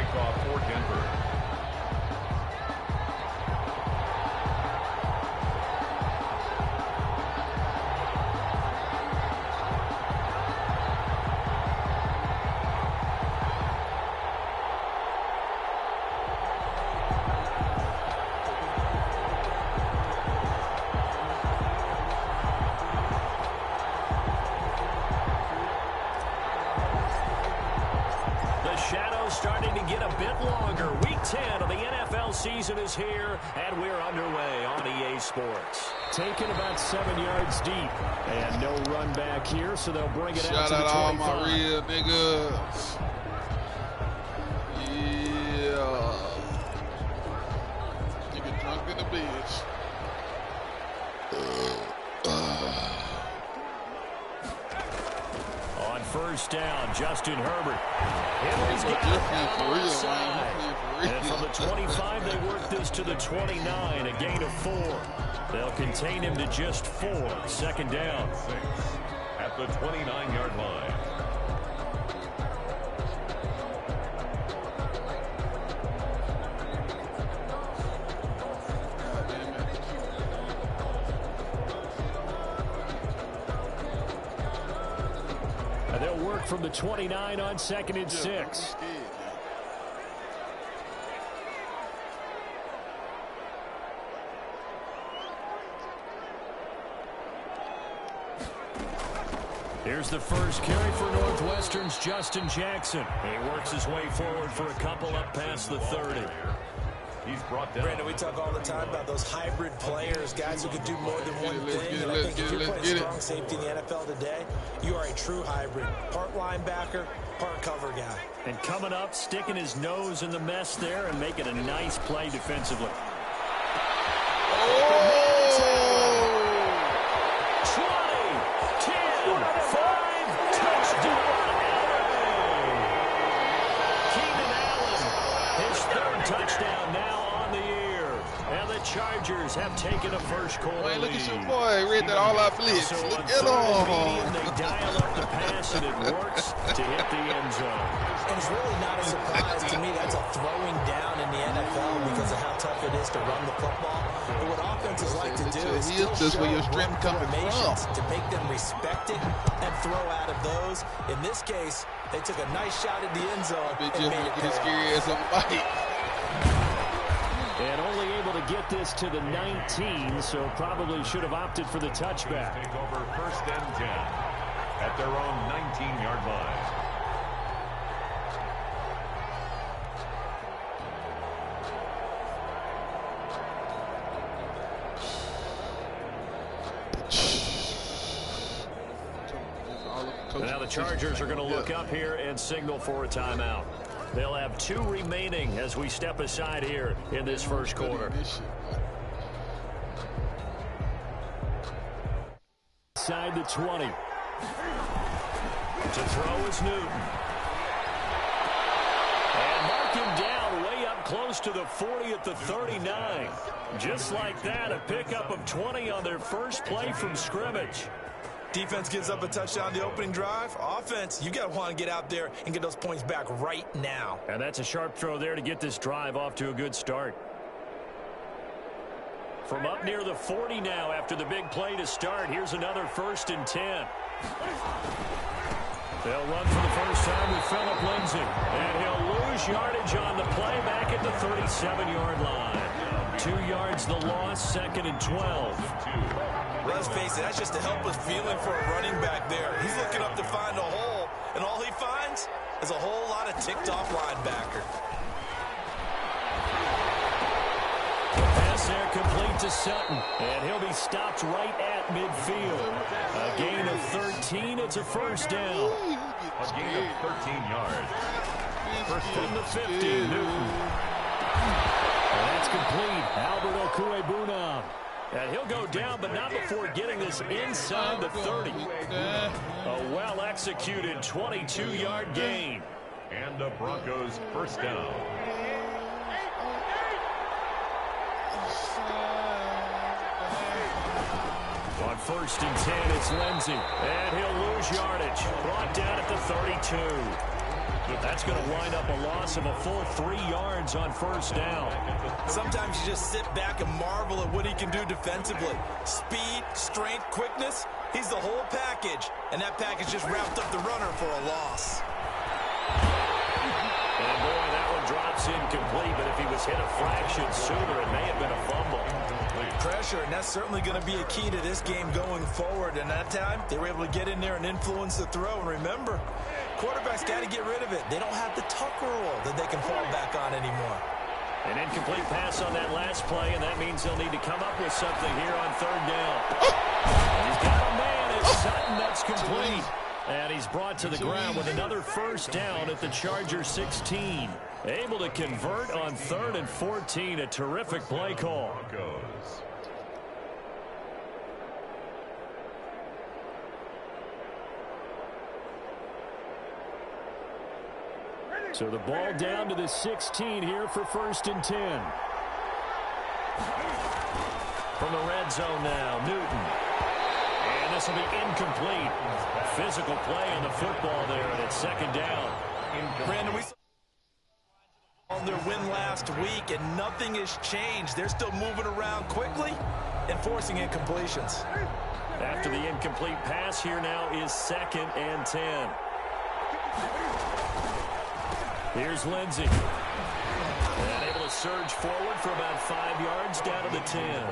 kickoff for Denver. Starting to get a bit longer. Week 10 of the NFL season is here, and we're underway on EA Sports. Taken about 7 yards deep, and no run back here, so they'll bring it out to the 25. Shout out all my real niggas. Yeah. Nigga drunk in the bitch. On first down, Justin Herbert. He's got it. And from the 25, they work this to the 29, a gain of 4. They'll contain him to just 4. Second down. 6 at the 29-yard line. And they'll work from the 29 on 2nd and 6. Here's the first carry for Northwestern's Justin Jackson. He works his way forward for a couple up past the 30. He's brought down. Brandon, we talk all the time about those hybrid players, guys who can do more than one thing. And I think if you're playing strong safety in the NFL today, you are a true hybrid. Part linebacker, part cover guy. And coming up, sticking his nose in the mess there and making a nice play defensively. Oh! 20, 10, 5, touchdown, Keenan Allen, his 3rd touchdown now on the year. And the Chargers have taken a first quarter lead. Look at your boy, read that all out blitz. So Look on at him. they dial up the pass, and it works to hit the end zone. And it's really not a surprise to me. That's a throwing down in the NFL because of how tough it is to run the football. But what offenses like to do is still just where your show strength coming formations from to make them respect it and throw out of those. In this case, they took a nice shot at the end zone and made it get scary as a fight. And only able to get this to the 19, so probably should have opted for the touchback. Take over 1st and 10 at their own 19-yard line. Now the Chargers are going to look up here and signal for a timeout. They'll have 2 remaining as we step aside here in this first quarter. Inside the 20. To throw is Newton. And mark him down way up close to the 40 at the 39. Just like that, a pickup of 20 on their first play from scrimmage. Defense gives up a touchdown the opening drive. Offense, you got to want to get out there and get those points back right now. And that's a sharp throw there to get this drive off to a good start. From up near the 40 now after the big play to start, here's another 1st and 10. They'll run for the first time with Phillip Lindsay. And he'll lose yardage on the play back at the 37-yard line. 2 yards the loss, 2nd and 12. Let's face it, that's just a helpless feeling for a running back there. He's looking up to find a hole, and all he finds is a whole lot of ticked-off linebacker. Pass there complete to Sutton, and he'll be stopped right at midfield. A gain of 13, it's a first down. A gain of 13 yards. First from the 50, Newton. And that's complete. Albert Okwuegbunam. And he'll go down, but not before getting this inside the 30. A well-executed 22-yard gain. And the Broncos first down. On 1st and 10, it's Lindsay. And he'll lose yardage. Brought down at the 32. That's going to wind up a loss of a full 3 yards on first down. Sometimes you just sit back and marvel at what he can do defensively. Speed, strength, quickness, he's the whole package. And that package just wrapped up the runner for a loss. And boy, that one drops incomplete, but if he was hit a fraction sooner, it may have been a fumble. Pressure, and that's certainly going to be a key to this game going forward. And that time, they were able to get in there and influence the throw. And remember, quarterbacks got to get rid of it. They don't have the Tucker rule that they can fall back on anymore. An incomplete pass on that last play, and that means they'll need to come up with something here on third down. He's got a man. It's Sutton. That's complete. And he's brought to the ground with another first down at the Charger 16. Able to convert on 3rd and 14. A terrific play call. So the ball down to the 16 here for 1st and 10. From the red zone now, Newton. And this will be incomplete. Physical play on the football there, and it's 2nd down. Brandon, we saw on their win last week, and nothing has changed. They're still moving around quickly and forcing incompletions. After the incomplete pass, here now is 2nd and 10. Here's Lindsey. And able to surge forward for about 5 yards down to the 10.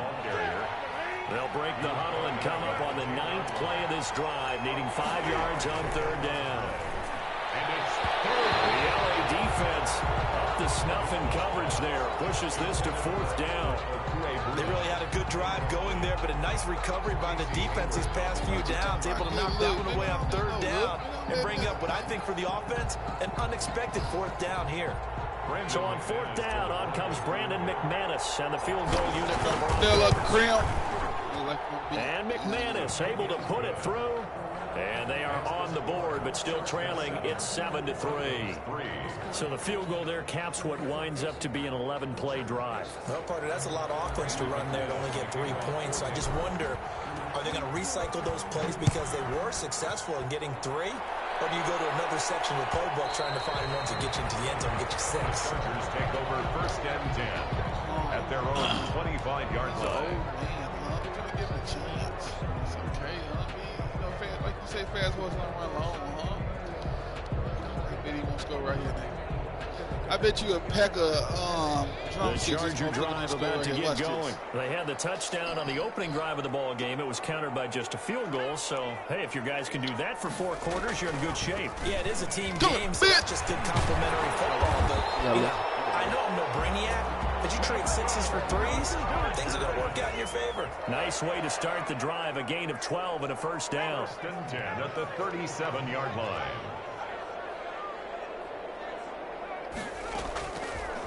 They'll break the huddle and come up on the 9th play of this drive, needing 5 yards on 3rd down. The LA defense up to snuff in coverage there. Pushes this to 4th down. They really had a good drive going there, but a nice recovery by the defense these past few downs. Able to knock that one away on 3rd down and bring up what I think for the offense, an unexpected 4th down here. So on 4th down, on comes Brandon McManus and the field goal unit number 4. And McManus able to put it through. And they are on the board, but still trailing. It's 7-3. So the field goal there caps what winds up to be an 11-play drive. Well, partner, that's a lot of offense to run there to only get 3 points. So I just wonder, are they going to recycle those plays because they were successful in getting 3? Or do you go to another section of the playbook trying to find ones that get you into the end zone and get you 6? Chargers take over 1st and 10 at their own 25-yard line. Give him a chance. It's okay, like you say, fast horse don't run long, I bet he won't score right here, nigga. I bet you a pack of the Charger drive about to get going. They had the touchdown on the opening drive of the ball game. It was countered by just a field goal. So, hey, if your guys can do that for 4 quarters, you're in good shape. Yeah, it is a team game, so that's just good complimentary football. But, I know I'm no brainiac, but you trade 6s for 3s, things are going to work out in your favor. Nice way to start the drive. A gain of 12 and a first down. 1st and 10 at the 37-yard line.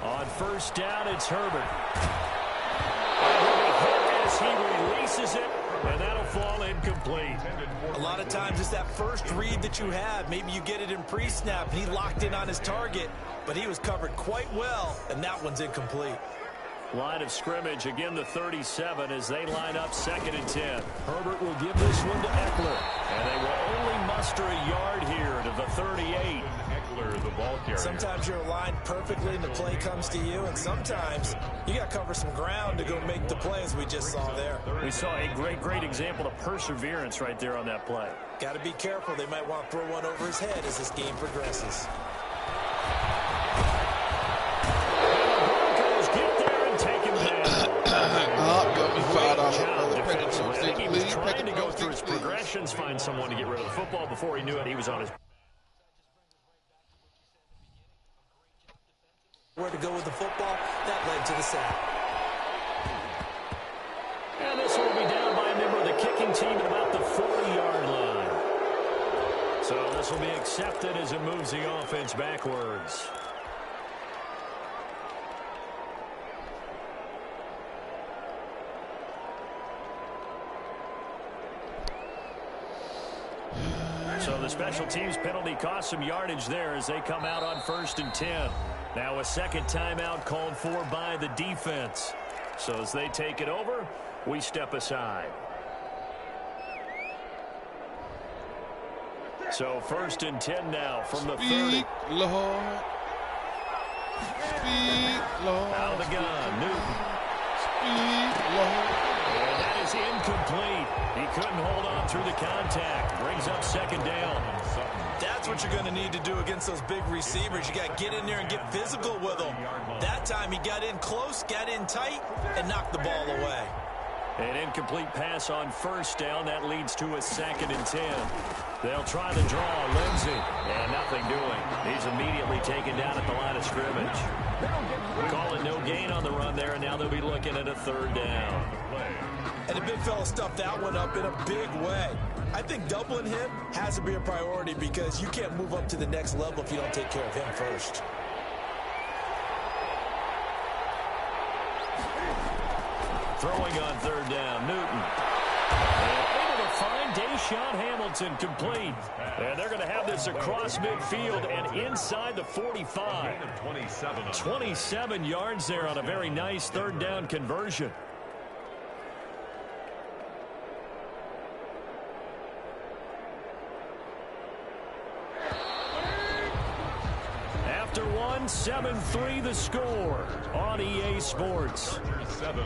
On first down, it's Herbert. And he'll be hit as he releases it, and that'll fall incomplete. A lot of times it's that first read that you have. Maybe you get it in pre-snap, and he locked in on his target, but he was covered quite well, and that one's incomplete. Line of scrimmage, again the 37 as they line up 2nd and 10. Herbert will give this one to Eckler, and they will only muster a yard here to the 38. Eckler, the ball carrier. Sometimes you're aligned perfectly and the play comes to you, and sometimes you got to cover some ground to go make the play, as we just saw there. We saw a great example of perseverance right there on that play. Got to be careful. They might want to throw one over his head as this game progresses. He was trying to go through his progressions, find someone to get rid of the football. Before he knew it, he was on his... Where to go with the football, that led to the sack. And this will be down by a member of the kicking team at about the 40-yard line. So this will be accepted as it moves the offense backwards. So the special teams penalty cost some yardage there as they come out on 1st and 10. Now a 2nd timeout called for by the defense. So as they take it over, we step aside. So 1st and 10 now from the 30. Speed, Lord. Speed, Lord. Out of the gun, Newton. Speed, Lord. And that is incomplete. He couldn't hold on through the contact. Brings up 2nd down. That's what you're going to need to do against those big receivers. You got to get in there and get physical with them. That time he got in close, got in tight, and knocked the ball away. An incomplete pass on 1st down. That leads to a 2nd and 10. They'll try the draw. Lindsey. And nothing doing. He's immediately taken down at the line of scrimmage. Call it no gain on the run there, and now they'll be looking at a 3rd down. And the big fella stuffed that one up in a big way. I think doubling him has to be a priority because you can't move up to the next level if you don't take care of him first. Throwing on 3rd down, Newton. And able to find Deshaun Hamilton complete. And they're going to have this across midfield and inside the 45. 27 yards there on a very nice 3rd down conversion. After one, 7-3 the score on EA Sports. 7,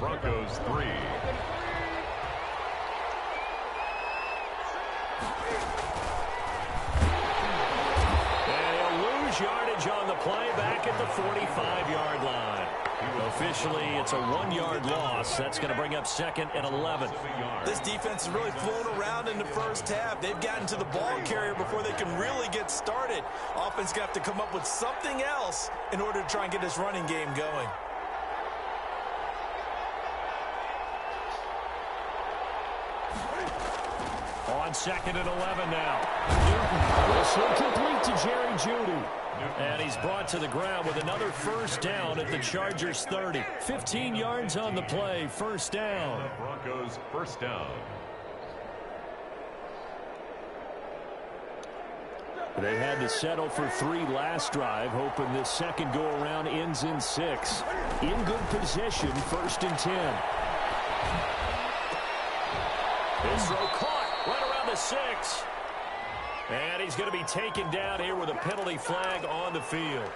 Broncos 3. And he'll lose yardage on the play back at the 45-yard line. Officially, it's a 1-yard loss. That's going to bring up 2nd and 11. This defense has really flown around in the first half. They've gotten to the ball carrier before they can really get started. Offense going to have to come up with something else in order to try and get this running game going. On 2nd and 11 now. Whistle complete to Jerry Jeudy. And he's brought to the ground with another 1st down at the Chargers 30. 15 yards on the play, 1st down. Broncos 1st down. They had to settle for 3 last drive, hoping this second go-around ends in 6. In good position, 1st and 10. This throw caught right around the 6. And he's going to be taken down here with a penalty flag on the field.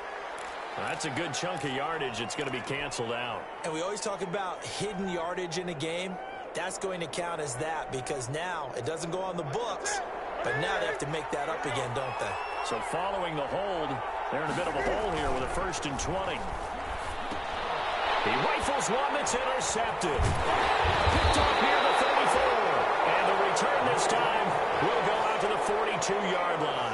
That's a good chunk of yardage. It's going to be canceled out. And we always talk about hidden yardage in a game. That's going to count as that because now it doesn't go on the books, but now they have to make that up again, don't they? So following the hold, they're in a bit of a hole here with a 1st and 20. He rifles one that's intercepted. Picked off near the 34. And the return this time will go out to the 42-yard line.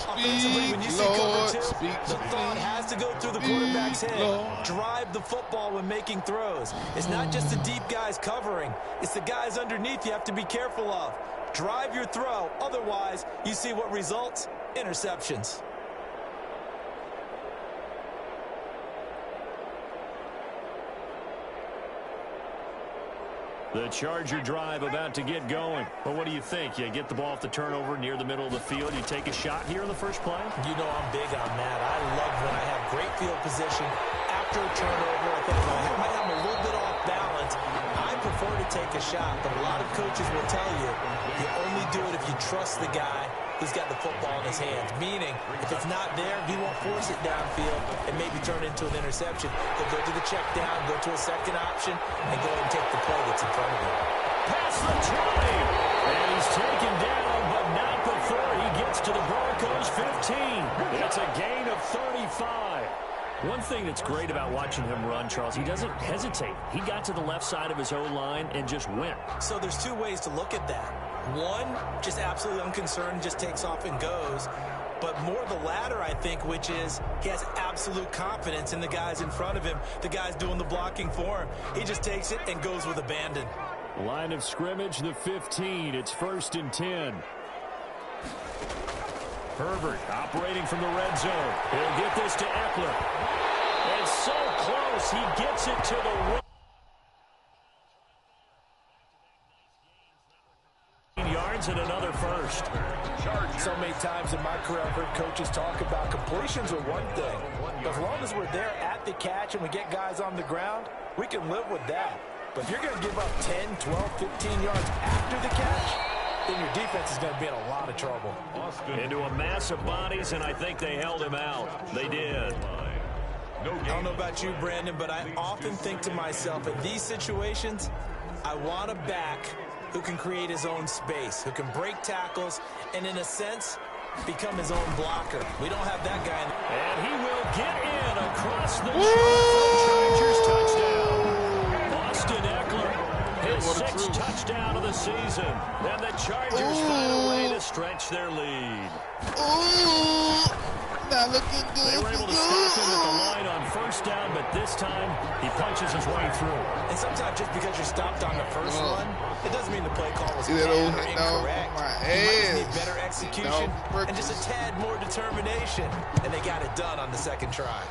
Offensively, when you see cover 2, the thought has to go through the quarterback's head. Drive the football when making throws. It's not just the deep guys covering. It's the guys underneath you have to be careful of. Drive your throw. Otherwise, you see what results? Interceptions. The Charger drive about to get going. Well, what do you think? You get the ball off the turnover near the middle of the field. You take a shot here in the first play? You know I'm big on that. I love when I have great field position. After a turnover, I think I might have a little bit off balance. I prefer to take a shot, but a lot of coaches will tell you only do it if you trust the guy who's got the football in his hands. Meaning, if it's not there, he won't force it downfield and maybe turn it into an interception. He'll go to the check down, go to a second option, and go ahead and take the play that's in front of him. Pass the 20. And he's taken down, but not before he gets to the Broncos 15. It's a gain of 35. One thing that's great about watching him run, Charles, he doesn't hesitate. He got to the left side of his O-line and just went. So there's 2 ways to look at that. One, just absolutely unconcerned, just takes off and goes. But more the latter, I think, which is he has absolute confidence in the guys in front of him, the guys doing the blocking for him. He just takes it and goes with abandon. Line of scrimmage, the 15. It's 1st and 10. Herbert operating from the red zone. He'll get this to Eckler. It's so close. He gets it to the right. Yards and another first. So many times in my career, I've heard coaches talk about completions are one thing. But as long as we're there at the catch and we get guys on the ground, we can live with that. But if you're going to give up 10, 12, 15 yards after the catch, then your defense is going to be in a lot of trouble. Into a mass of bodies, and I think they held him out. They did. I don't know about you, Brandon, but I often think to myself, in these situations, I want a back who can create his own space, who can break tackles, and in a sense, become his own blocker. We don't have that guy. And he will get in across the Chargers touchdown. Austin Eckler, his sixth touchdown of the season. And the Chargers find a way to stretch their lead. Not looking good. They were able to stop him at the line on first down, but this time he punches his way through. And sometimes just because you're stopped on the first one, it doesn't mean the play call was bad old or incorrect. You might just need better execution and just a tad more determination. And they got it done on the second try.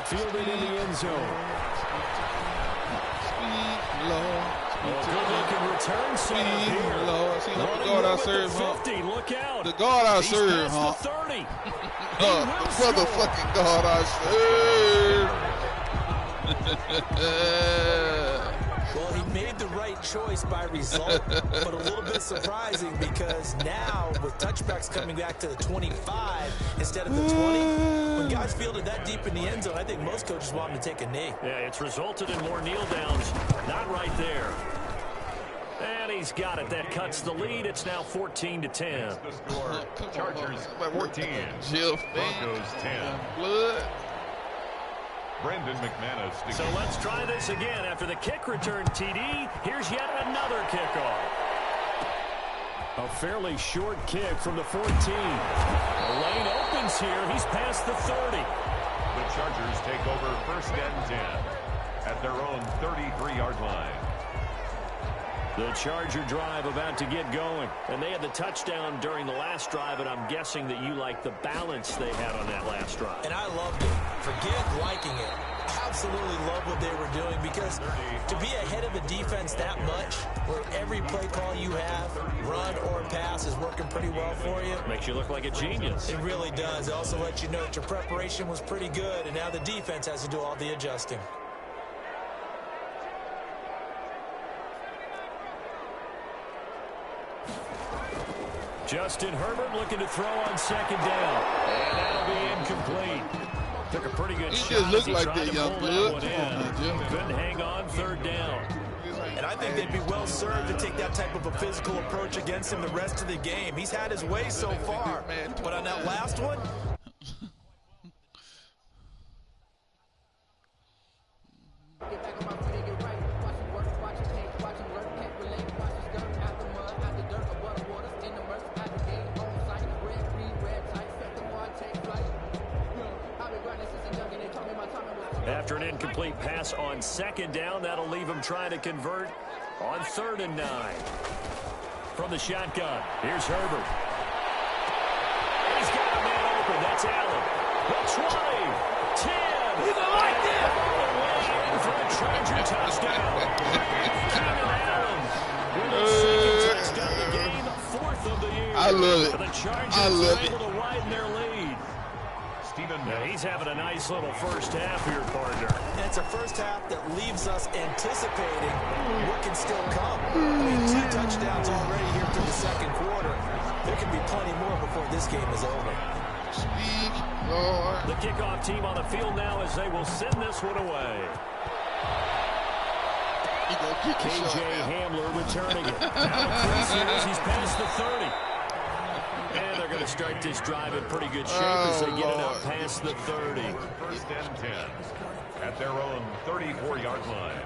Fielded in the end zone. Good-looking return set here. See, the guard I serve, huh? 50, look out. The guard I serve, huh? The 30. The motherfucking guard I serve. Well, he made the right choice by result, but a little bit surprising because now with touchbacks coming back to the 25 instead of the 20, when guys fielded that deep in the end zone, I think most coaches want him to take a knee. Yeah, it's resulted in more kneel downs. Not right there. And he's got it. That cuts the lead. It's now 14-10. The score, Chargers 14, Jeff, Broncos 10. Blood. Brendan McManus. So let's try this again. After the kick return TD, here's yet another kickoff. A fairly short kick from the 14. The lane opens here. He's past the 30. The Chargers take over first and 10 at their own 33-yard line. The Charger drive about to get going. And they had the touchdown during the last drive, and I'm guessing that you like the balance they had on that last drive. And I loved it. Forget liking it. Absolutely love what they were doing because to be ahead of a defense that much, where every play call you have, run or pass, is working pretty well for you. Makes you look like a genius. It really does. It also lets you know that your preparation was pretty good, and now the defense has to do all the adjusting. Justin Herbert looking to throw on second down. And that'll be incomplete. Took a pretty good shot. He just looked he like tried that to young pull blood. that one in. Couldn't hang on third down. And I think they'd be well served to take that type of a physical approach against him the rest of the game. He's had his way so far. But on that last one, After an incomplete pass on second down, that'll leave him trying to convert on 3rd and 9. From the shotgun, here's Herbert. He's got a man open. That's Allen. The 20, 10. He's like that. Way in for a Charger touchdown. Keenan Allen with a second touchdown of the game, 4th of the year. I love it. The Chargers I love are able to widen their lead. Now he's having a nice little first half here, partner. and it's a first half that leaves us anticipating what can still come. I mean, 2 touchdowns already here through the second quarter. There can be plenty more before this game is over. Speak, Lord. The kickoff team on the field now as they will send this one away. KJ Hamler returning it. Now Chris Sears, he's past the 30. And they're going to start this drive in pretty good shape as they get it up past the 30. First and 10 at their own 34-yard line.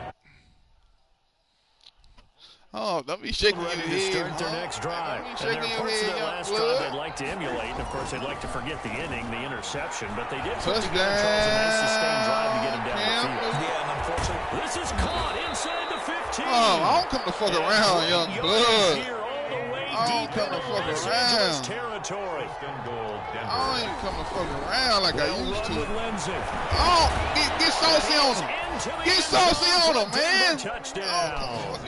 Oh, don't be shaking your Ready to head. start their next drive. And there are parts of that last drive they'd like to emulate. And, of course, they'd like to forget the inning, the interception. But they did put together, Charles, a nice sustained drive to get him down the field. Yeah, and unfortunately, This is caught inside the 15. Oh, I don't come to fuck around, young blood. Here all the way I don't deep come to into fuck Los around. Angeles territory. I don't even come to fuck around like I used Run to. with Lindsey. Oh, get saucy on him. Into the Get end zone saucy on him, for a man. touchdown.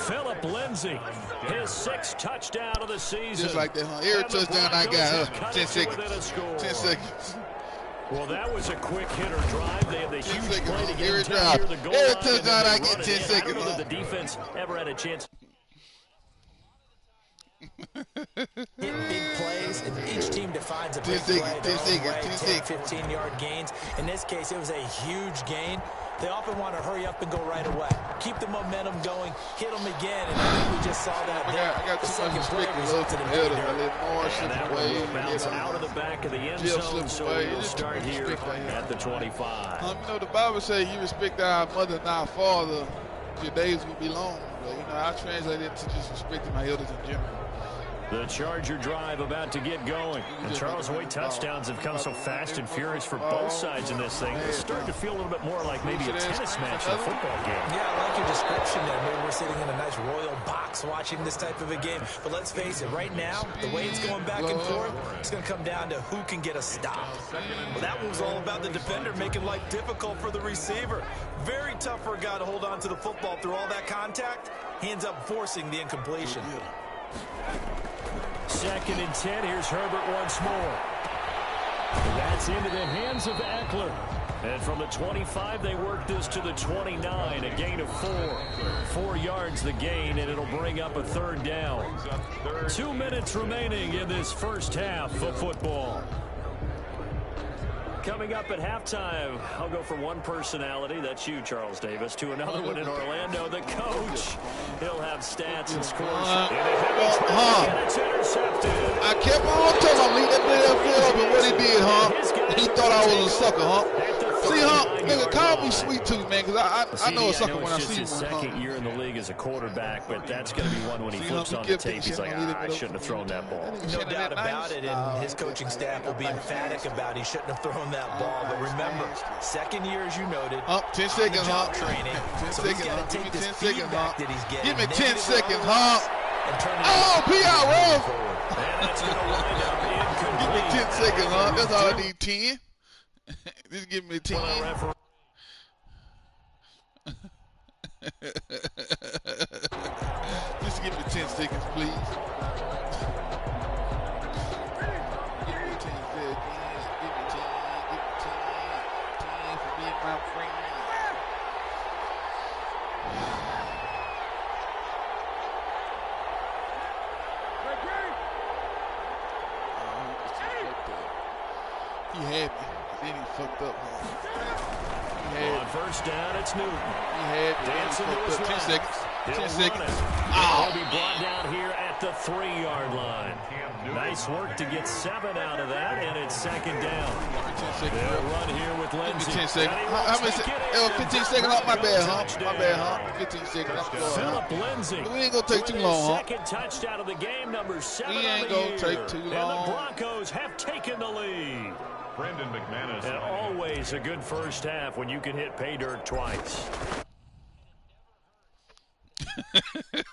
Phillip Lindsey, his 6th touchdown of the season. Just like that, huh? Every And the touchdown I Broncos have got, cut 10 it to seconds. within a score. 10 seconds. Well, that was a quick hitter drive. They had the huge seconds play on to get every him down drive. near the goal Every line, and then touchdown they I run get it 10 in. I seconds, don't know huh? that the defense ever had a chance. Hit big plays, and each team defines a big play their own way, 10, 15-yard gains. In this case, it was a huge gain. They often want to hurry up and go right away. Keep the momentum going, hit them again, and I think we just saw that. I got too much respect for love to the headers. I let Morris slip away. Bounce out of the back of the end zone, so we'll start here at the 25. You know, the Bible says you respect our mother and our father, your days will be long. But, you know, I translate it to just respecting my elders in general. The Charger drive about to get going. And Charles, the way touchdowns have come so fast and furious for both sides in this thing, it's starting to feel a little bit more like maybe a tennis match than a football game. Yeah, I like your description there. Maybe we're sitting in a nice royal box watching this type of a game. But let's face it, right now, the way it's going back and forth, it's going to come down to who can get a stop. Well, that one was all about the defender making life difficult for the receiver. Very tough for a guy to hold on to the football through all that contact. He ends up forcing the incompletion. 2nd and 10. Here's Herbert once more. That's into the hands of Eckler. And from the 25, they work this to the 29. A gain of 4. 4 yards the gain, and it'll bring up a 3rd down. 2 minutes remaining in this first half of football. Coming up at halftime, I'll go from one personality, that's you, Charles Davis, to another one in Orlando, the coach. He'll have stats and scores. And it's intercepted. I kept on telling him, leave that play up, and what he did, he thought I was a sucker, See, nigga, call me sweet tooth, man, because I know a sucker when I see one. It's his second year in the league as a quarterback, but that's going to be one when he flips on the tape. He's like, I shouldn't have thrown that ball. No doubt about it, and his coaching staff will be emphatic about he shouldn't have thrown that ball. But remember, second year, as you noted, 10 seconds, training. 10 so seconds, he's got to take this feedback that he's getting. Give me 10 seconds, and turn it PRO! And that's going to wind up incomplete. Give me 10 seconds, That's all I need, 10. Just give me 10. Just give me 10 seconds, please. Give me 10 seconds. Give me 10. Give me 10 for me and my friend. He had me. Then he fucked up. On first down, it's Newton. He had me. Dancing to his 10 seconds. 10 seconds. He'll be brought down here at the 3-yard line. Nice work to get 7 out of that, and it's 2nd down. They'll run here with Lindsey. 10 seconds. How many seconds? 15 seconds. My bad, 15 seconds. Philip Lindsey. We ain't going to take too long, Second touchdown of the game, number 7 We ain't going to take too long. And the Broncos have taken the lead. Brandon McManus. And always a good first half when you can hit pay dirt twice.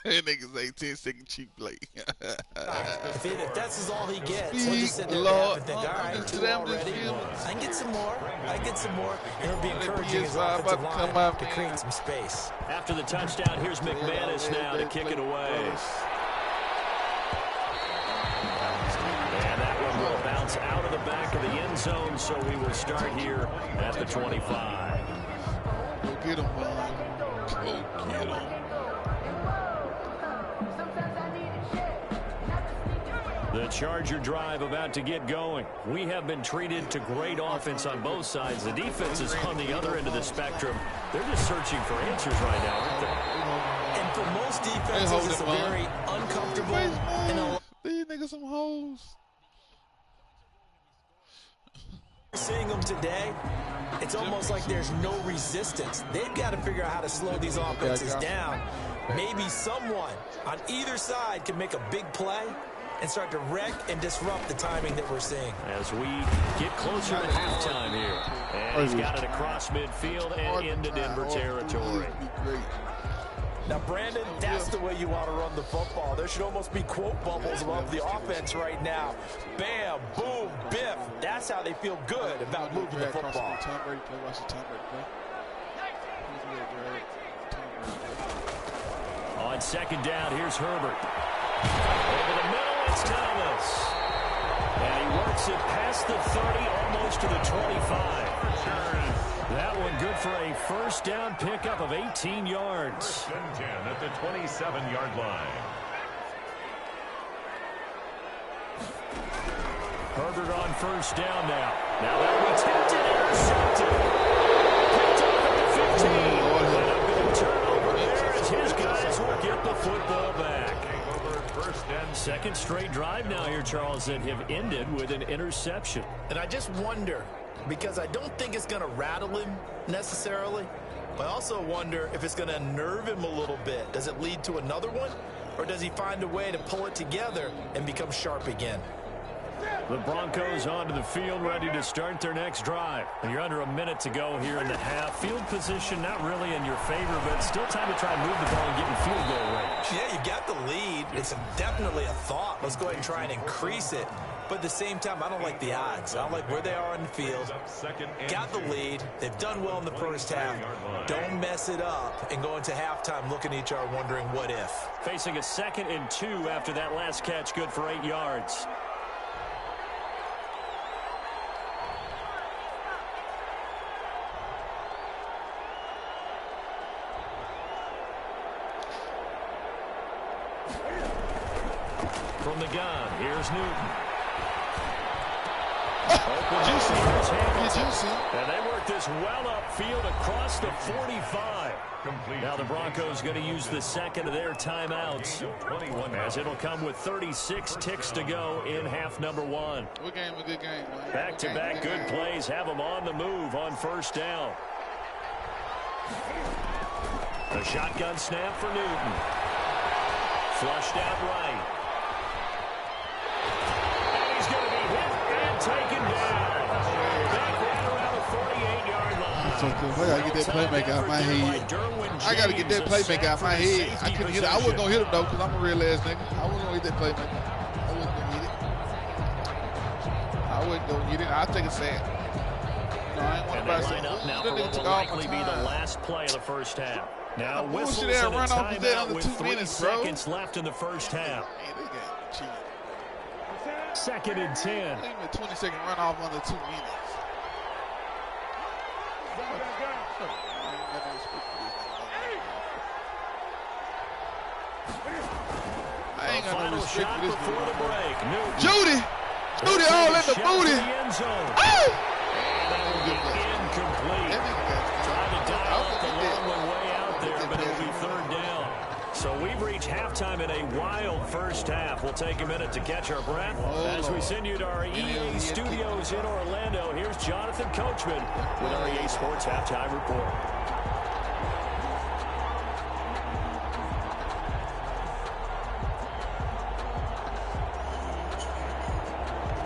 Niggas say 10-second cheap play. If that's all he gets, he'll just sit there and think, all right, 2 already. I can get some more. And it'll be encouraging his offensive line to create some space. After the touchdown, here's McManus now to kick it away. And that one will bounce out of the back of the end zone, so we will start here at the 25. Go get him, man. Go get him. The Charger drive about to get going. We have been treated to great offense on both sides. The defense is on the other end of the spectrum. They're just searching for answers right now, aren't they? And for most defenses, it's a very uncomfortable and these niggas some hoes. Seeing them today, it's almost like there's no resistance. They've got to figure out how to slow these offenses down. Maybe someone on either side can make a big play and start to wreck and disrupt the timing that we're seeing. As we get closer to halftime here. And he's got it across midfield and into Denver territory. Now, Brandon, that's the way you want to run the football. There should almost be quote bubbles above the offense right now. Bam, boom, biff. That's how they feel good about moving the football. On 2nd down, here's Herbert. Over the middle, it's Thomas. And he works it past the 30, almost to the 25. That one good for a first down pickup of 18 yards. 10 at the 27-yard line. Herbert on first down now. Now that'll be tipped and intercepted. Picked off at the 15. And a big turnover there as his guys will get the football back. Second straight drive now here, Charles, that have ended with an interception. And I just wonder, because I don't think it's going to rattle him necessarily, but I also wonder if it's going to unnerve him a little bit. Does it lead to another one, or does he find a way to pull it together and become sharp again? The Broncos onto the field, ready to start their next drive. And you're under a minute to go here in the half. Field position not really in your favor, but still time to try and move the ball and get in field goal range. Yeah, you got the lead. It's definitely a thought. Let's go ahead and try and increase it. But at the same time, I don't like the odds. I don't like where they are on the field. Got the lead. They've done well in the first half. Don't mess it up and go into halftime looking at each other wondering what if. Facing a 2nd and 2 after that last catch, good for 8 yards. From the gun, here's Newton. Juicy. And they work this well upfield across the 45. Now the Broncos going to use the second of their timeouts, as it'll come with 36 ticks to go in half number 1. Good game, a good game. Back-to-back good plays have them on the move on first down. The shotgun snap for Newton. Flushed out right. Taken down. Back right around the 48-yard line. So cool. I gotta get that playmaker out of my head. I gotta get that playmaker out of my head. I couldn't hit it. I wasn't gonna hit him though, because I'm a real ass nigga. I wasn't gonna hit that playmaker. I wasn't gonna hit it. I'll take a sack. No, I ain't want to buy line up now for what will likely be the last play of the first half. Now whistles and a timeout with 3 seconds left in the first half. Second and 10. Even a 20-second runoff under 2 minutes. I ain't got no respect for this before the break. Judy all in the booty. Oh! Incomplete. Tried to dial up the long one way out there, but it'll be 3rd down. So we've reached halftime in a wild first half. We'll take a minute to catch our breath as we send you to our EA studios in Orlando. Here's Jonathan Coachman with our EA Sports Halftime Report.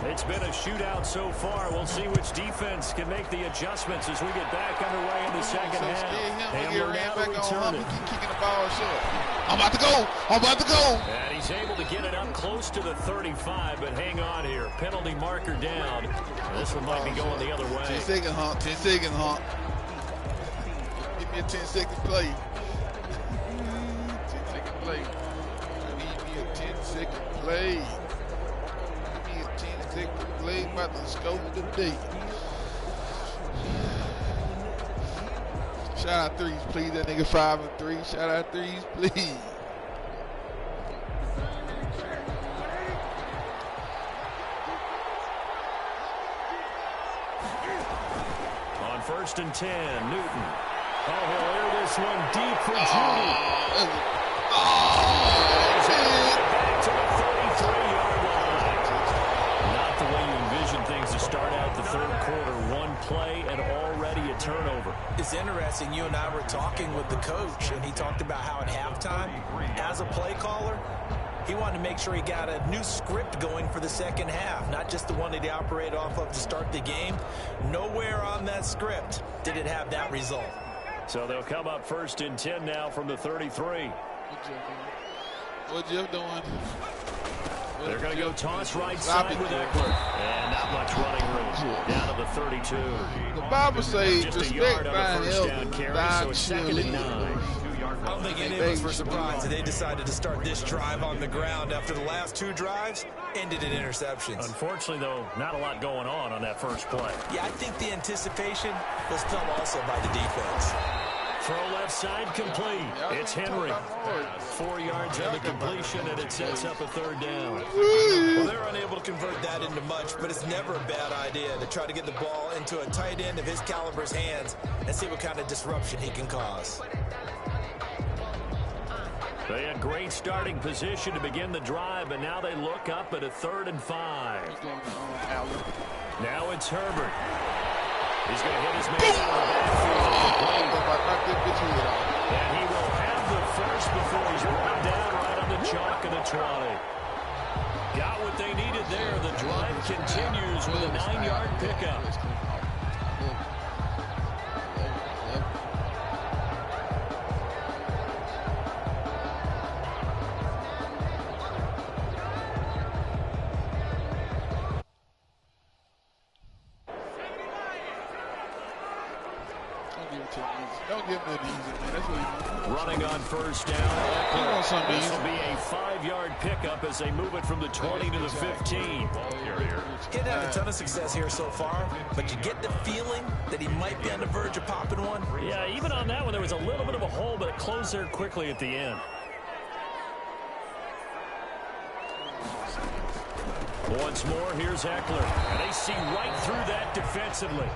It's been a shootout so far. We'll see which defense can make the adjustments as we get back underway in the second half. Hamler now to return it. Kicking the ball short. I'm about to go. And he's able to get it up close to the 35, but hang on here. Penalty marker down. And this one might be going the other way. 10-second hunt. Give me a 10-second play. 10-second play. I need me a 10-second play. Play about the scope of the day. Shout out threes, please. That nigga 5 and 3. Shout out threes, please. On 1st and 10, Newton. Oh, he'll air this one deep for Judy. Back to the 33-yard line. Not the way you envision things to start out the third quarter. One play and already a turnover. It's interesting. You and I were talking with the coach, and he talked about how at halftime, as a play caller, he wanted to make sure he got a new script going for the second half, not just the one that he operated off of to start the game. Nowhere on that script did it have that result. So they'll come up 1st and 10 now from the 33. What Jeff doing? They're going to go toss right side with Eckler. And not much running room. Down to the 32. The Bible says just respect a yard on the thine first down elders. carry, so it's 2nd and 9. I don't think any of us were surprised that they decided to start this drive on the ground after the last 2 drives ended in interceptions. Unfortunately, though, not a lot going on that first play. Yeah, I think the anticipation was felt also by the defense. Throw left side complete. It's Henry. 4 yards on the completion, and it sets up a 3rd down. Well, they're unable to convert that into much, but it's never a bad idea to try to get the ball into a tight end of his caliber's hands and see what kind of disruption he can cause. They had great starting position to begin the drive, and now they look up at a 3rd and 5. Now it's Herbert. He's going to hit his man out of the backfield. And he will have the first before he's brought down right on the chalk of the 20. Got what they needed there. The drive continues with a 9-yard pickup. Don't give him that easy, man. That's what he wants. Running on 1st down. He wants something This easy. will be a 5-yard pickup as they move it from the 20 to the 15. He hasn't had a ton of success here so far, but you get the feeling that he might be on the verge of popping one. Yeah, even on that one, there was a little bit of a hole, but it closed there quickly at the end. Once more, here's Eckler. And they see right through that defensively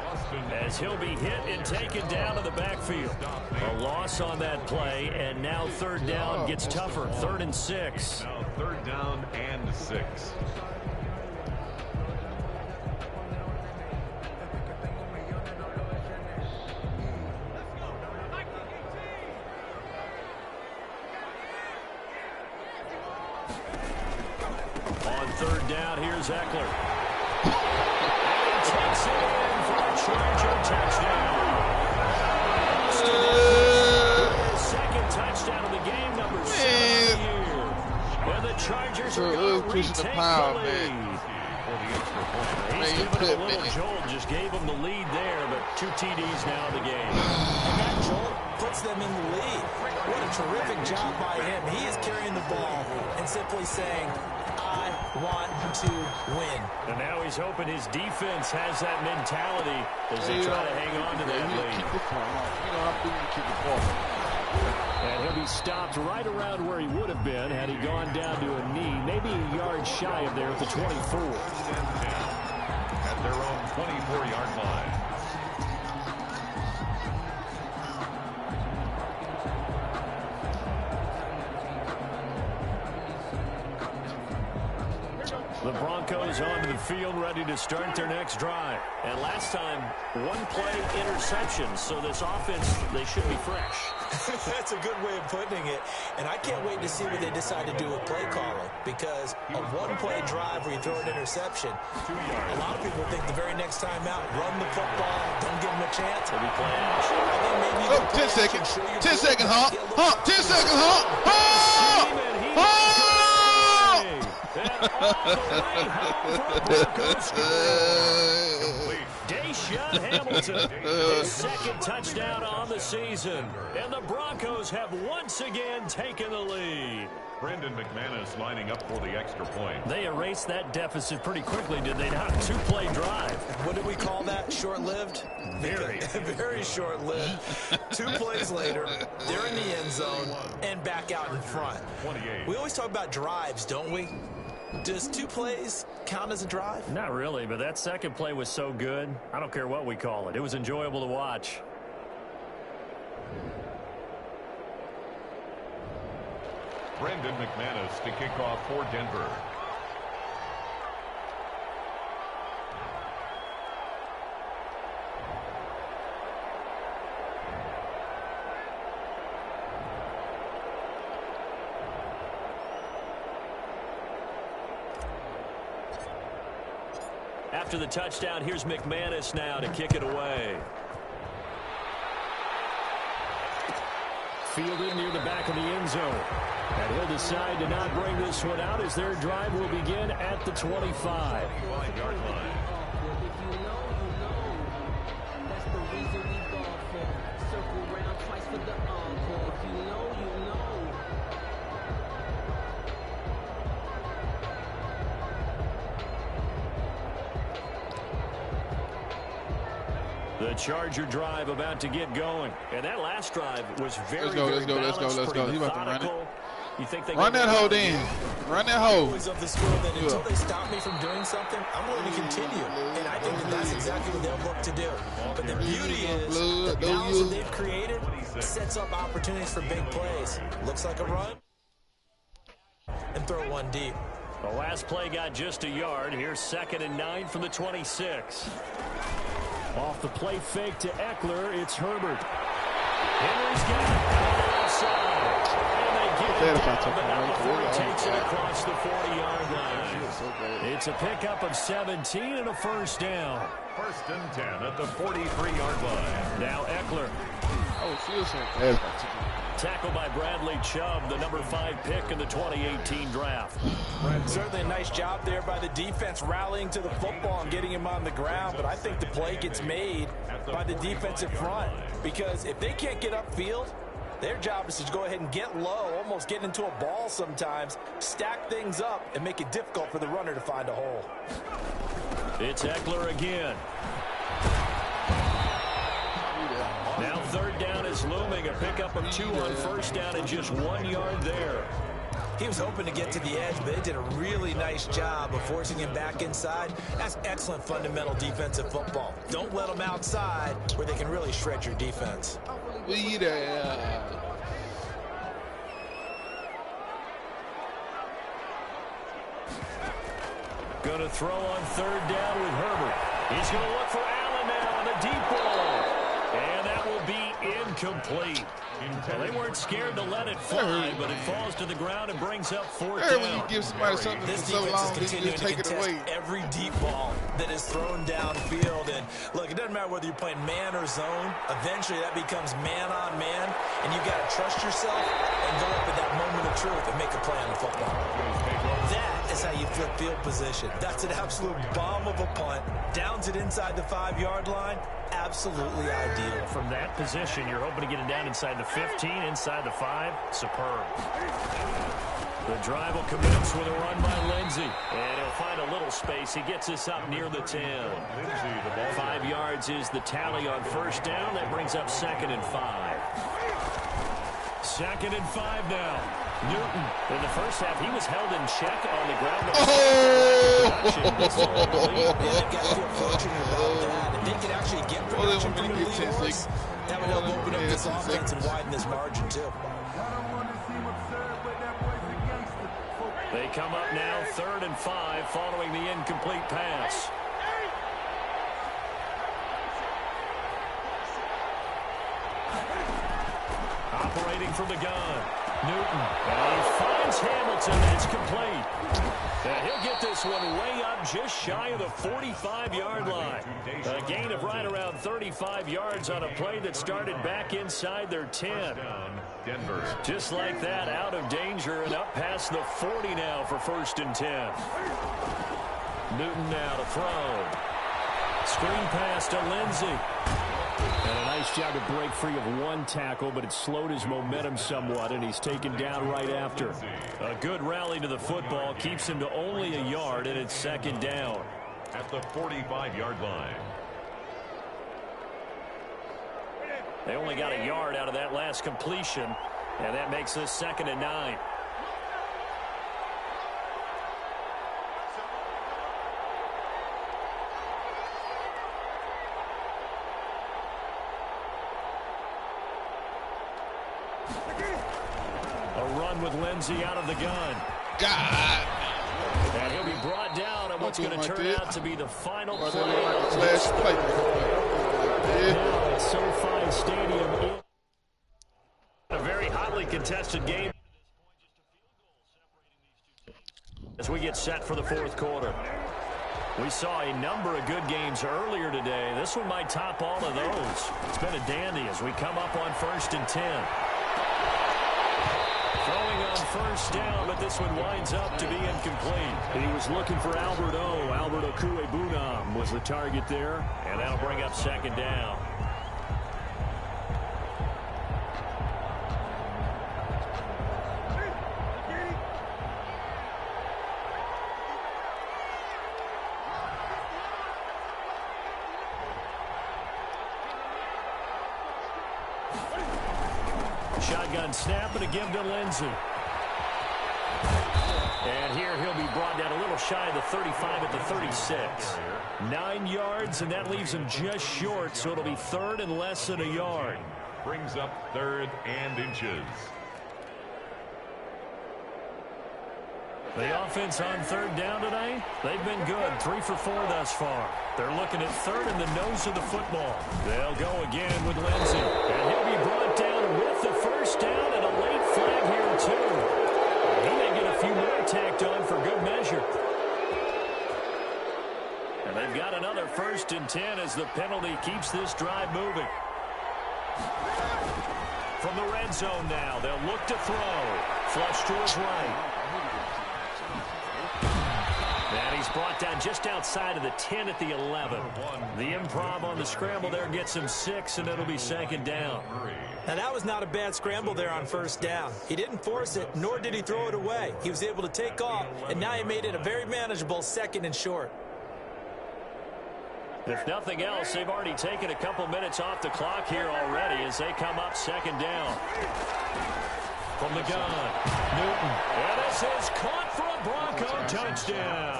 as he'll be hit and taken down to the backfield. A loss on that play, and now 3rd down gets tougher. 3rd and 6. Now 3rd down and 6. On 3rd down, here's Eckler. And he takes it in for a Charger touchdown. His 2nd touchdown of the game, number 7 of the year. And the Chargers are going to retake the lead. He's given him a little jolt, just gave him the lead there, but 2 TDs now in the game. And that jolt puts them in the lead. What a terrific job by him. He is carrying the ball and simply saying, I want to win. And now he's hoping his defense has that mentality as they try to hang on to that lead. Keep the ball. You know, I'm doing to keep the ball. And he'll be stopped right around where he would have been had he gone down to a knee, maybe a yard shy of there at the 24. At their own 24-yard line. The Broncos onto the field, ready to start their next drive. And last time, 1-play interception, so this offense, they should be fresh. That's a good way of putting it. And I can't wait to see what they decide to do with play calling, because a 1-play drive where you throw an interception, a lot of people think the very next time out, run the football, don't give them a chance. They'll be playing action. I think maybe you can 10 seconds. 10 seconds, huh? huh? 10 seconds, huh? Huh? And all the way home for a Broncos score. Deshaun Hamilton, his 2nd touchdown on the season. And the Broncos have once again taken the lead. Brendan McManus lining up for the extra point. They erased that deficit pretty quickly, did they not? 2-play drive. What did we call that? Short-lived? Very. Very short-lived. 2 plays later, they're in the end zone and back out in front. 28. We always talk about drives, don't we? Does 2 plays count as a drive? Not really, but that 2nd play was so good. I don't care what we call it. It was enjoyable to watch. Brendan McManus to kick off for Denver. After the touchdown, here's McManus now to kick it away. Fielded near the back of the end zone. And he'll decide to not bring this one out as their drive will begin at the 25. 5-yard line. The Charger drive about to get going. And that last drive was very, let's go. He about to run it. You think they run that hole in. Run that hole. Of the school that until they stop me from doing something, I'm willing to continue. And I think that's exactly what they'll look to do. But the beauty is the balance that they've created sets up opportunities for big plays. Looks like a run. And throw one deep. The last play got just a yard. Here's 2nd and 9 from the 26. Off the play fake to Eckler, it's Herbert. Henry's got it on the left side. And they give it down, but not before he takes it across the 40-yard line. It's a pickup of 17 and a first down. 1st and 10 at the 43-yard line. Now Eckler. Oh, it feels so bad. Tackled by Bradley Chubb, the number 5 pick in the 2018 draft. Certainly a nice job there by the defense rallying to the football and getting him on the ground, but I think the play gets made by the defensive front because if they can't get upfield, their job is to go ahead and get low, almost get into a ball sometimes, stack things up, and make it difficult for the runner to find a hole. It's Eckler again. Now 3rd down is looming. A pickup of 2 on 1st down and just 1 yard there. He was hoping to get to the edge, but they did a really nice job of forcing him back inside. That's excellent fundamental defensive football. Don't let them outside where they can really shred your defense. Going to throw on 3rd down with Herbert. He's going to look for Allen now on the deep ball. And that will be incomplete. Well, they weren't scared to let it fly, but it falls to the ground and brings up 4th down. When you give somebody something for so long, they just take it away. Every deep ball that is thrown downfield. And look, it doesn't matter whether you're playing man or zone. Eventually, that becomes man on man, and you got to trust yourself and go up at that moment of truth and make a play on the football. That is how you flip field position. That's an absolute bomb of a punt. Downs it inside the 5-yard line. Absolutely ideal. From that position, you're hoping to get it down inside the 15, inside the 5. Superb. The drive will commence with a run by Lindsey. And he'll find a little space. He gets us up near the 10. 5 yards is the tally on 1st down. That brings up 2nd and 5. 2nd and 5 now. Newton, in the first half, he was held in check on the ground. They've got to feel fortunate about that. If they could actually get production from the leaders, that would help open up this offense and widen this margin, too. They come up now 3rd and 5 following the incomplete pass. Operating from the gun. Newton. And he finds Hamilton. That's complete. And he'll get this one way up just shy of the 45-yard line. A gain of right around 35 yards on a play that started back inside their 10. Denver. Just like that, out of danger and up past the 40 now for 1st and 10. Newton now to throw. Screen pass to Lindsey. And a nice job to break free of 1 tackle, but it slowed his momentum somewhat, and he's taken down right after. A good rally to the football keeps him to only a yard, and it's 2nd down. At the 45-yard line. They only got a yard out of that last completion, and that makes this 2nd and 9. With Lindsey out of the gun. And he'll be brought down on what's going to turn out to be the final play. Last play. Now at SoFi Stadium. A very hotly contested game. As we get set for the 4th quarter. We saw a number of good games earlier today. This one might top all of those. It's been a dandy as we come up on 1st and 10. Throwing on 1st down, but this one winds up to be incomplete. He was looking for Albert Okwuegbunam was the target there, and that'll bring up 2nd down. shotgun snap and a give to Lindsey. And here he'll be brought down a little shy of the 35 at the 36. 9 yards, and that leaves him just short, so it'll be third and less than a yard. Brings up 3rd and inches. The offense on 3rd down today, they've been good. 3 for 4 thus far. They're looking at 3rd in the nose of the football. They'll go again with Lindsey. And he'll be brought down with the first down and a late flag here, too. He may get a few more tacked on for good measure. And they've got another 1st and 10 as the penalty keeps this drive moving. From the red zone now, they'll look to throw. Flush to his right. And he's brought down just outside of the 10 at the 11. The improv on the scramble there gets him 6, and it'll be 2nd down. Now, that was not a bad scramble there on 1st down. He didn't force it, nor did he throw it away. He was able to take off, and now he made it a very manageable 2nd and short. If nothing else, they've already taken a couple minutes off the clock here already as they come up 2nd down. From the gun, Newton. And this is caught for a Bronco touchdown.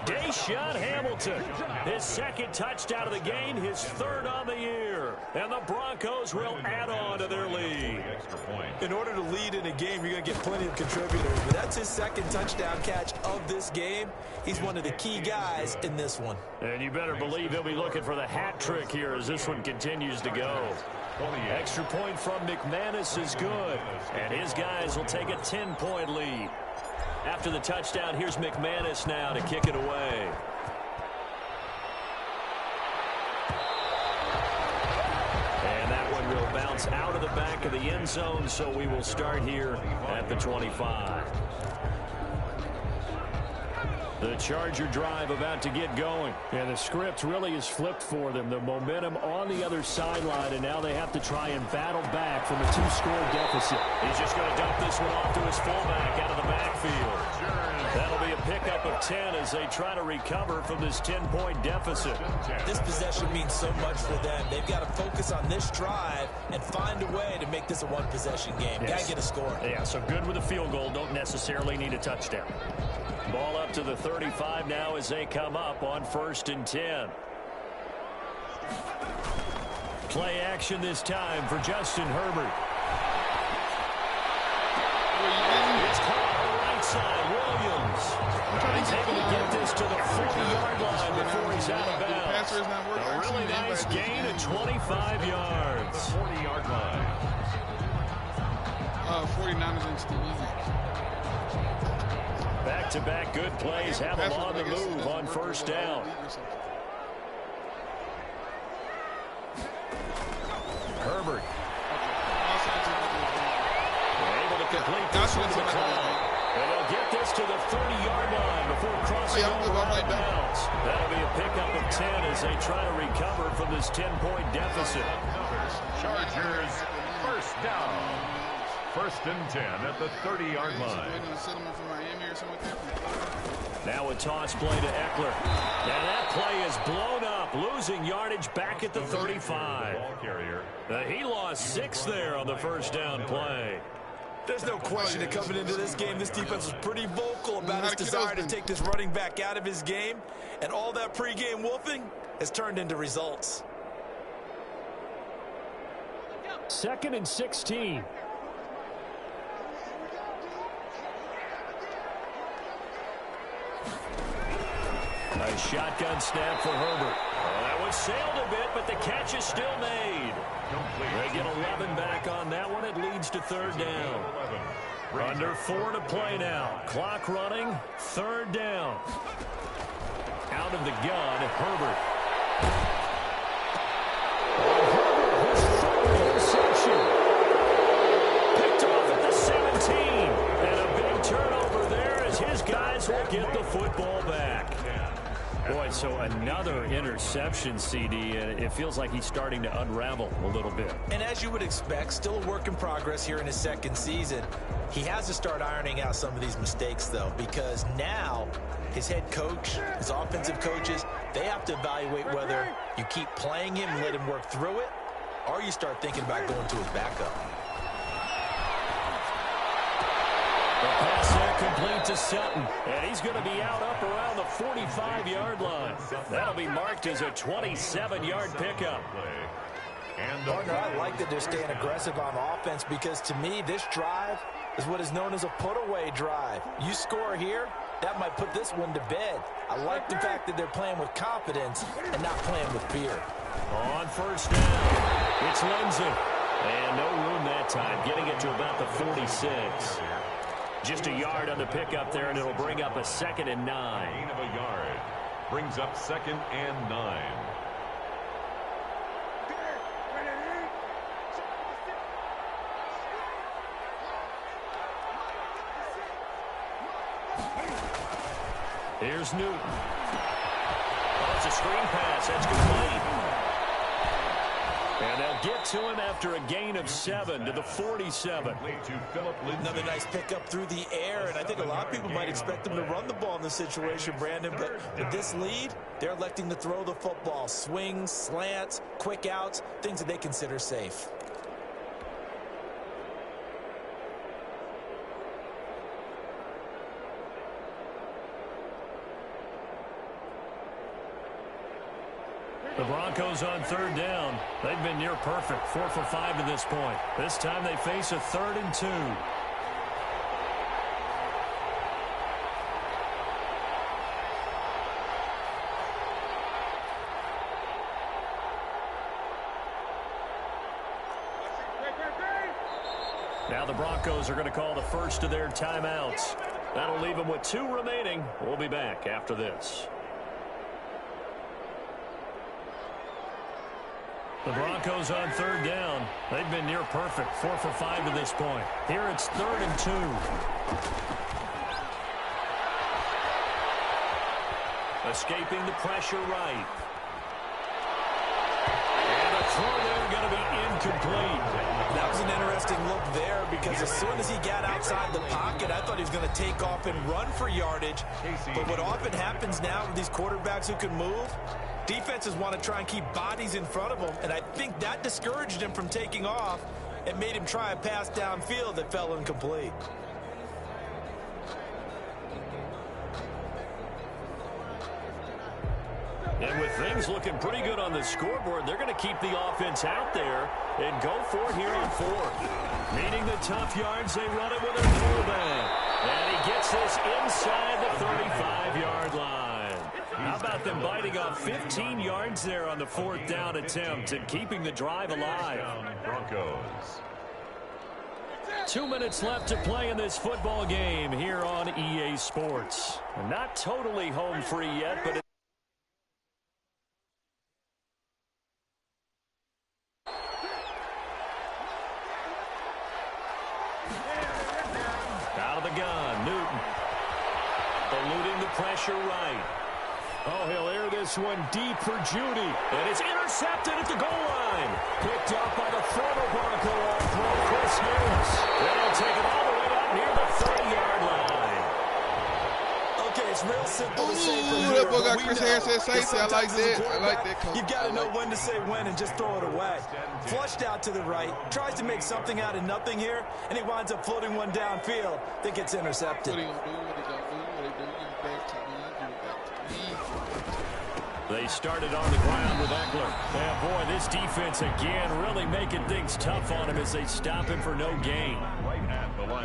Deshaun Hamilton, his 2nd touchdown of the game, his 3rd on the year. And the Broncos will add on to their lead. In order to lead in a game, you're going to get plenty of contributors. But that's his 2nd touchdown catch of this game. He's one of the key guys in this one. And you better believe he'll be looking for the hat trick here as this one continues to go. Extra point from McManus is good. And his guys will take a 10-point lead. After the touchdown, here's McManus now to kick it away. And that one will bounce out of the back of the end zone, so we will start here at the 25. The Charger drive about to get going. And the script really is flipped for them. The momentum on the other sideline, and now they have to try and battle back from a 2-score deficit. He's just going to dump this one off to his fullback out of the backfield. That'll be a pickup of 10 as they try to recover from this 10-point deficit. This possession means so much for them. They've got to focus on this drive and find a way to make this a one-possession game. Yes. Got to get a score. Yeah, so good with a field goal. Don't necessarily need a touchdown. Ball up to the 35 now as they come up on 1st and 10. Play action this time for Justin Herbert. It's caught on the right side. Williams. He's able to get this to the 40-yard line before he's out of bounds. A really nice gain of 25 yards. 40-yard line. 49ers into the lead. Back-to-back good plays have them on the move on 1st down. Herbert. They're able to complete this with McCloud. And they'll get this to the 30-yard line before crossing over out of bounds. That'll be a pickup of 10 as they try to recover from this 10-point deficit. Chargers 1st down. 1st and 10 at the 30-yard line. Now a toss play to Eckler. And that play is blown up, losing yardage back at the 35. He lost 6 there on the 1st down play. There's no question that coming into this game, this defense was pretty vocal about his desire to take this running back out of his game. And all that pregame wolfing has turned into results. 2nd and 16. Nice shotgun snap for Herbert. That one sailed a bit, but the catch is still made. They get 11 back on that one. It leads to 3rd down. Under 4 to play now. Clock running. 3rd down. Out of the gun, Herbert. His 3rd interception. Picked off at the 17. And a big turnover there as his guys will get the football back. Boy, so another interception, CD, and it feels like he's starting to unravel a little bit. And as you would expect, still a work in progress here in his 2nd season. He has to start ironing out some of these mistakes, though, because now his head coach, his offensive coaches, they have to evaluate whether you keep playing him and let him work through it, or you start thinking about going to his backup. The pass there complete to Sutton. And he's going to be out up around the 45-yard line. That'll be marked as a 27-yard pickup. Partner, I like that they're staying aggressive on offense because, to me, this drive is what is known as a put-away drive. You score here, that might put this one to bed. I like the fact that they're playing with confidence and not playing with fear. On first down, it's Lindsey. And no room that time, getting it to about the 46. Just a yard on the pickup there, and it'll bring up a 2nd and 9. Gain of a yard. Brings up 2nd and 9. Here's Newton. Oh, it's a screen pass. That's complete. And they'll get to him after a gain of 7 to the 47. Another nice pickup through the air, and I think a lot of people might expect them to run the ball in this situation, Brandon, but with this lead, they're electing to throw the football. Swings, slants, quick outs, things that they consider safe. The Broncos on 3rd down. They've been near perfect, 4 for 5 to this point. This time they face a 3rd and 2. Now the Broncos are going to call the first of their timeouts. That'll leave them with 2 remaining. We'll be back after this. The Broncos on 3rd down. They've been near perfect, 4 for 5 to this point. Here it's 3rd and 2. Escaping the pressure right. And the throw there going to be incomplete. That was an interesting look there because as soon as he got outside the pocket, I thought he was going to take off and run for yardage. But what often happens now with these quarterbacks who can move, defenses want to try and keep bodies in front of them, and I think that discouraged him from taking off and made him try a pass downfield that fell incomplete. And with things looking pretty good on the scoreboard, they're going to keep the offense out there and go for it here on 4th. Needing the tough yards, they run it with their fullback. And he gets this inside the 35-yard line. How about them biting off 15 yards there on the 4th down attempt and keeping the drive alive? Broncos. 2 minutes left to play in this football game here on EA Sports. Not totally home free yet, but out of the gun, Newton. Eluding the pressure right. Oh, he'll air this one deep for Judy. And it's intercepted at the goal line. Picked up by the former Bronco all-pro Chris Harris. And he'll take it all the way out near the 30-yard line. Okay, it's real simple to say from here. That boy got Chris Harris at safety. I like that. I like that. You've got to know when to say when and just throw it away. Flushed out to the right. Tries to make something out of nothing here, and he winds up floating one downfield that gets intercepted. What are you going to do? What are you going to do? What are you going to do? Give it back to me. Give it back to me. They started on the ground with Eckler. And boy, this defense again really making things tough on him as they stop him for no gain.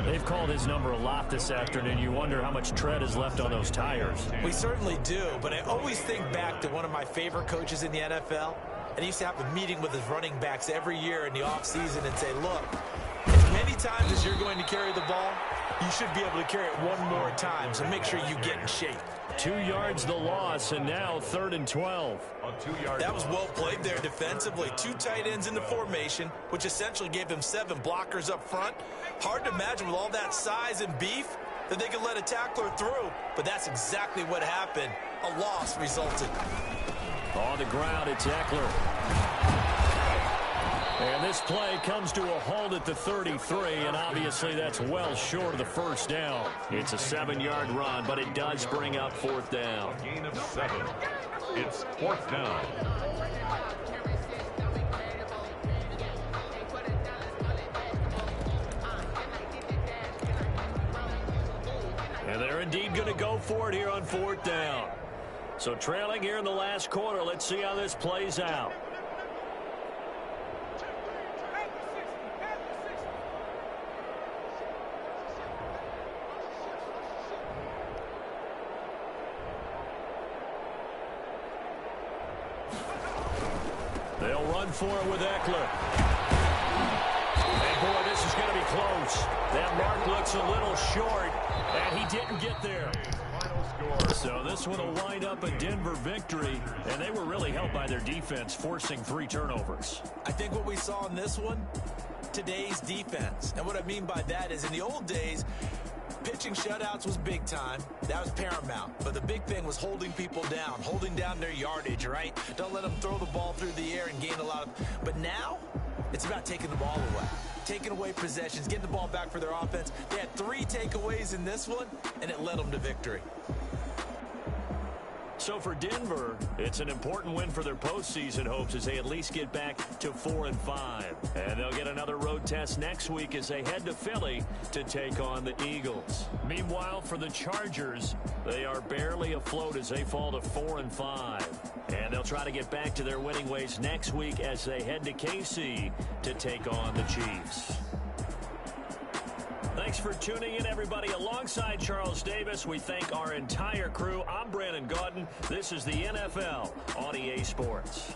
They've called his number a lot this afternoon. You wonder how much tread is left on those tires. We certainly do, but I always think back to one of my favorite coaches in the NFL, and he used to have a meeting with his running backs every year in the offseason and say, look, as many times as you're going to carry the ball, you should be able to carry it one more time, so make sure you get in shape. 2 yards the loss, and now 3rd and 12. That was well played there defensively. 2 tight ends in the formation, which essentially gave them 7 blockers up front. Hard to imagine with all that size and beef that they could let a tackler through, but that's exactly what happened. A loss resulted. On the ground, it's Eckler. And this play comes to a halt at the 33, and obviously that's well short of the first down. It's a 7-yard run, but it does bring up 4th down. Gain of 7. It's 4th down. And they're indeed going to go for it here on 4th down. So trailing here in the last quarter. Let's see how this plays out. They'll run for it with Eckler. And boy, this is going to be close. That mark looks a little short, and he didn't get there. So this one will wind up a Denver victory, and they were really helped by their defense, forcing 3 turnovers. I think what we saw in this one, today's defense. And what I mean by that is in the old days, pitching shutouts was big time. That was paramount. But the big thing was holding people down, holding down their yardage, right? Don't let them throw the ball through the air and gain a lot of... But now, it's about taking the ball away. Taking away possessions, getting the ball back for their offense. They had 3 takeaways in this one, and it led them to victory. So for Denver, it's an important win for their postseason hopes as they at least get back to 4-5. And they'll get another road test next week as they head to Philly to take on the Eagles. Meanwhile, for the Chargers, they are barely afloat as they fall to 4-5. And they'll try to get back to their winning ways next week as they head to KC to take on the Chiefs. Thanks for tuning in, everybody. Alongside Charles Davis, we thank our entire crew. I'm Brandon Gaudin. This is the NFL on EA Sports.